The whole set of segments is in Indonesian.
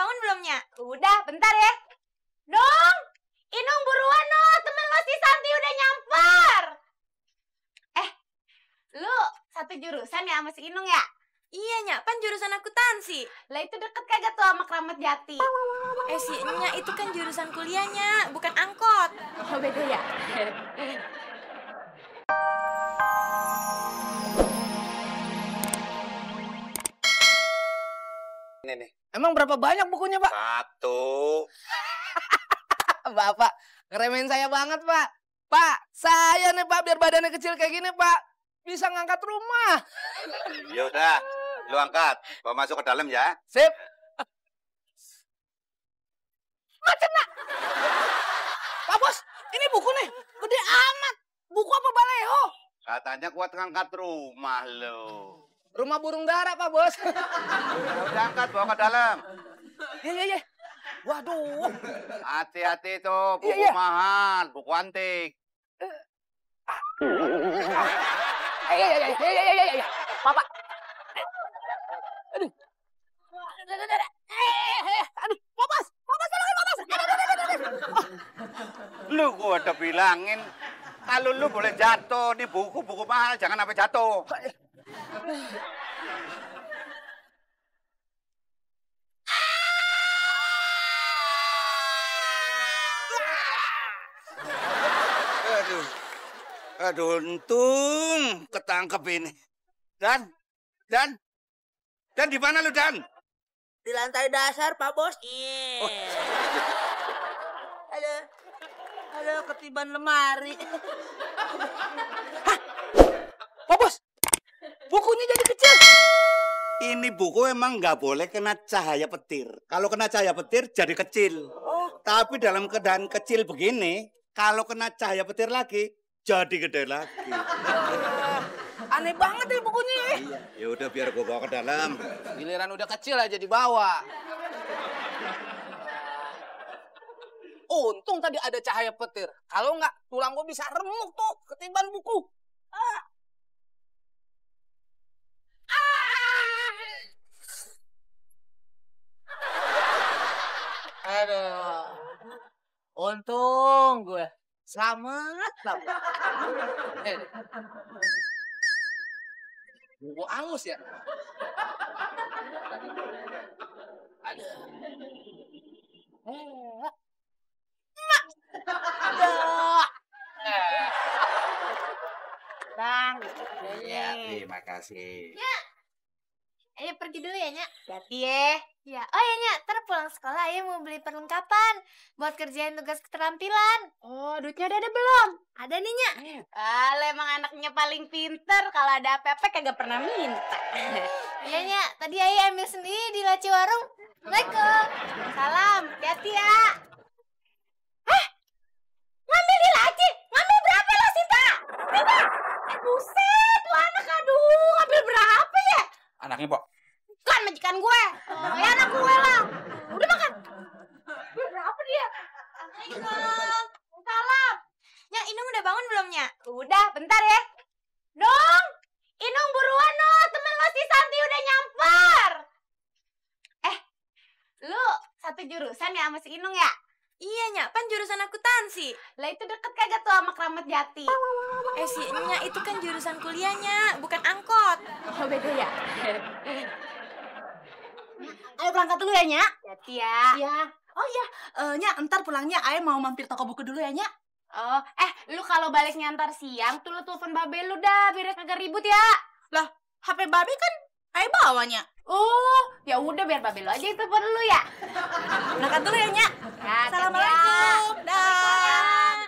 bangun belumnya? Udah, bentar ya. Dong, Inung buruan no, temen lo si Santi udah nyamper. Lu satu jurusan ya sama si Inung ya? Iya, Nyak, pan jurusan akuntansi. Lah itu deket kagak tuh sama Kramat Jati? Si Nyak itu kan jurusan kuliahnya, bukan angkot. Oh, beda ya? Ini nih. Emang berapa banyak bukunya, Pak? Satu. Bapak, ngeremehin saya banget, Pak. Pak, saya nih, Pak, biar badannya kecil kayak gini, Pak, bisa ngangkat rumah. Ya udah, lu angkat. Bawa masuk ke dalam ya. Sip. Macet, Pak. Pak Bos, ini buku nih. Gede amat. Buku apa baleho? Katanya kuat ngangkat rumah lo. Rumah burung dara, Pak Bos. Ya udah angkat, bawa ke dalam. Iya. Waduh. Hati-hati tuh, buku Iya. mahal, buku antik. Iya. Bapak. Aduh. Aduh, Pak Bos. Tolongin, Pak Bos. Lu gua udah bilangin, kalau lu boleh jatuh, nih buku-buku mahal, jangan sampai jatuh. Aduh, untung ketangkep ini. Dan di mana lu, Dan? Di lantai dasar, Pak Bos. Iya. Halo, ketiban lemari. Pak Bos, bukunya jadi kecil. Ini buku emang nggak boleh kena cahaya petir. Kalau kena cahaya petir jadi kecil. Tapi dalam keadaan kecil begini, kalau kena cahaya petir lagi, jadi gede lagi. Aneh banget nih bukunya. Ya udah biar gua bawa ke dalam. Giliran udah kecil aja dibawa. Untung tadi ada cahaya petir. Kalau nggak, tulang gua bisa remuk tuh ketiban buku. Aduh. Untung gue. Selamat. Buku angus ya. Bang. Ya, terima kasih. Ayo pergi dulu ya, Nyak. Hati ya. Ya, oh ya, Nyak, ntar pulang sekolah Ayo mau beli perlengkapan buat kerjain tugas keterampilan. Oh, duitnya udah ada belum? Ada nih, Nyak. Lo emang anaknya paling pinter. Kalau ada apa-apa kagak pernah minta. Iya, Nyak, tadi Ayah ambil sendiri di laci warung. Assalamualaikum. Salam, hati ya. Hah? Ngambil di laci? Ngambil berapa lo, Sinta? Sinta? Buset, tuh anak, aduh, ngambil berapa ya? Anaknya, Pok. Kan majikan gue. Ya anak gue lah. Udah makan. Berapa dia? Assalamualaikum. Salam. Nyak, Inung udah bangun belum, Nyak? Udah, bentar ya. Dong, Inung buruan no, temen lo si Santi udah nyamper. Lu satu jurusan ya sama si Inung ya? Iya, Nyak, pan jurusan akuntansi. Lah itu deket kagak tuh sama Kramat Jati? Si Nyak itu kan jurusan kuliahnya, bukan angkot. Oh, beda ya? Ayo berangkat dulu ya, Nyak. Hati ya. Iya. Oh iya, Nyak, ntar pulangnya Ayah mau mampir toko buku dulu ya, Nyak. Oh, lu kalau baliknya ntar siang tuh lu telepon Babe lu dah, biar kagak ribut ya. Lah, HP Babe kan Ayah bawa, Nyak. Oh, ya udah biar Babe lu aja yang telepon lu ya. Berangkat dulu ya, Nyak. Ya, Assalamualaikum. Dah.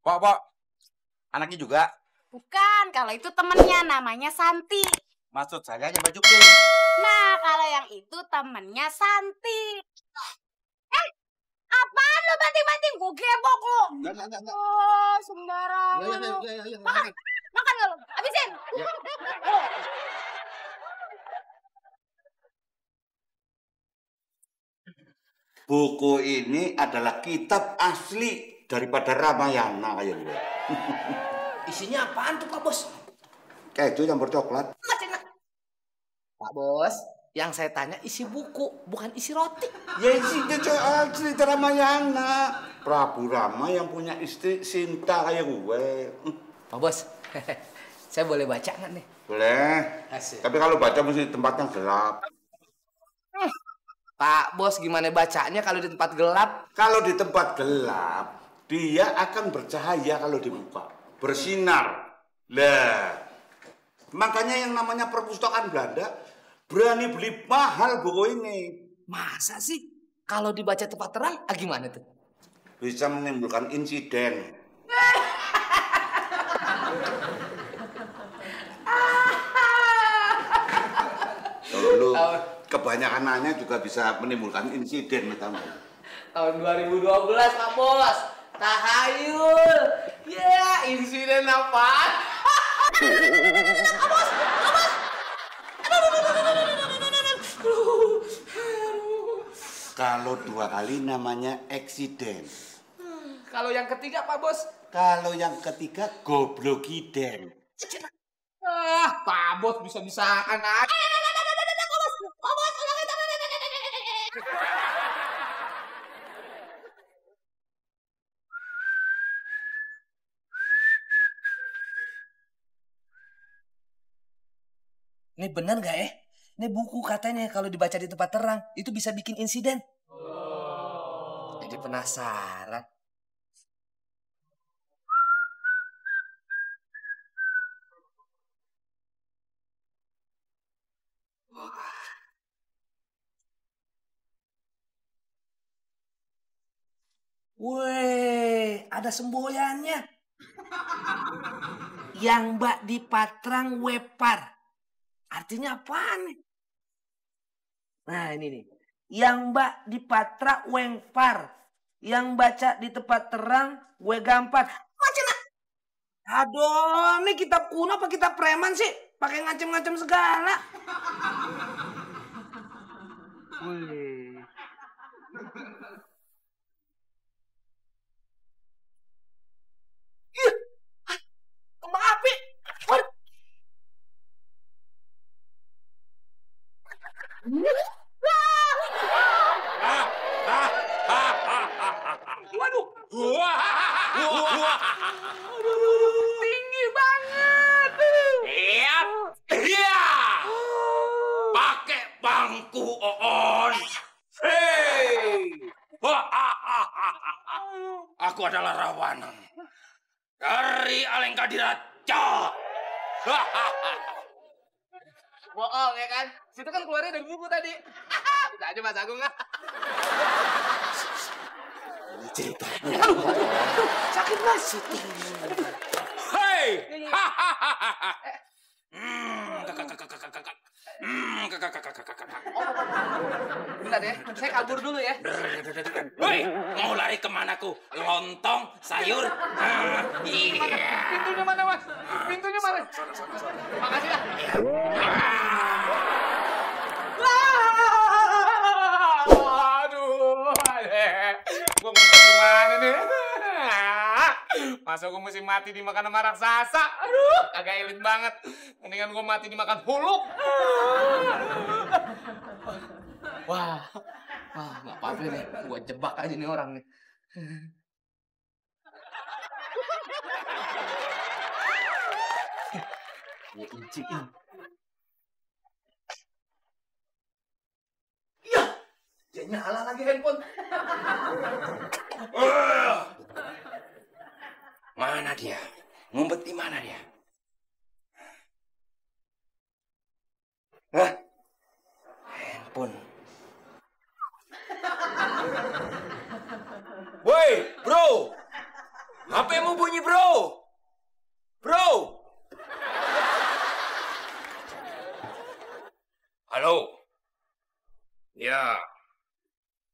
Pok. Anaknya juga. Bukan, kalau itu temennya namanya Santi. Maksud saya yang baju pink. Nah, kalau yang itu temennya Santi. Apaan lu banting-banting? Gue gebok lu. Enggak. Oh, sembarang. Ya. Makan gak lu? Habisin. Buku ini adalah kitab asli daripada Ramayana kayak gue. Isinya apaan tuh, Pak Bos? Keju campur coklat. Pak Bos, Yang saya tanya isi buku, bukan isi roti. Ya isinya soal cerita Ramayana. Prabu Rama yang punya istri Sinta kayak gue. Pak Bos, saya boleh baca nggak nih? Boleh. Asik. Tapi kalau baca mesti di tempat yang gelap. Pak Bos, gimana bacanya kalau di tempat gelap? Kalau di tempat gelap, dia akan bercahaya kalau dibuka. Bersinar. Lah, makanya yang namanya perpustakaan Belanda berani beli mahal buku ini. Masa sih? Kalau dibaca tempat terang, gimana tuh? Bisa menimbulkan insiden. Kalau lu kebanyakan nanya juga bisa menimbulkan insiden, tahu. Tahun 2012, Pak Bos. Tahayul. Ya, insiden apa? Kalau 2 kali namanya eksiden. Kalau yang ketiga, Pak Bos. Kalau yang ketiga goblokiden. Pak Bos bisa-bisaan aja. Ini bener gak ya? Ini buku katanya kalau dibaca di tempat terang itu bisa bikin insiden. Jadi penasaran. Weh, ada semboyannya. Yang Mbak di Patrang Wepar. Artinya apaan nih? Nah ini nih. Yang Mbak di Patra Wengpar. Yang baca di tempat terang Wegampar. Macam. Aduh, ini kitab kuno apa kitab preman sih? Pakai ngancem-ngancem segala. Wih. Ih, kembang api. Waduh. Tinggi banget. Iya. Iya. Pakai bangku Oon. Hei. Aku adalah Rawana. Dari Alengkadiraja. Bohong ya kan? Situ kan keluarnya dari buku tadi. Bisa aja Mas Agung nggak? Ini cerita. Sakit Mas. Hei. Bentar ya, saya kabur dulu ya. Woi, mau lari kemana ku? Lontong, sayur. Iya. Pintunya mana Mas? Pintunya mana? Makasih lah. Aduh, gue ngumpet di mana nih? Masa gue mesti mati dimakan sama raksasa? Aduh, agak elit banget. Mendingan gue mati dimakan huluk. Wah, nggak apa-apa nih. Gue jebak aja nih orang nih. Ya, incik ini. Iya, dia nyala lagi handphone. Mana dia? Ngumpet di mana dia? Hah? Handphone. Woi, bro. HP-mu bunyi, bro. Bro. Halo. Ya.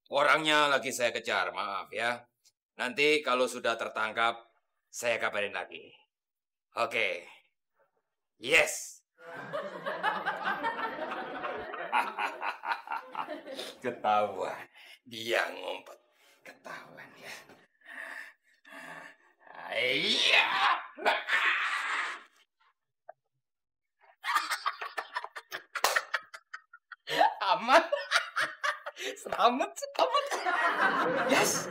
Orangnya lagi saya kejar, maaf ya. Nanti kalau sudah tertangkap, saya kabarin lagi. Oke. Yes. Ketahuan. Dia ngumpet. Ketahuan ya. Iya. Selamat, selamat. Yes.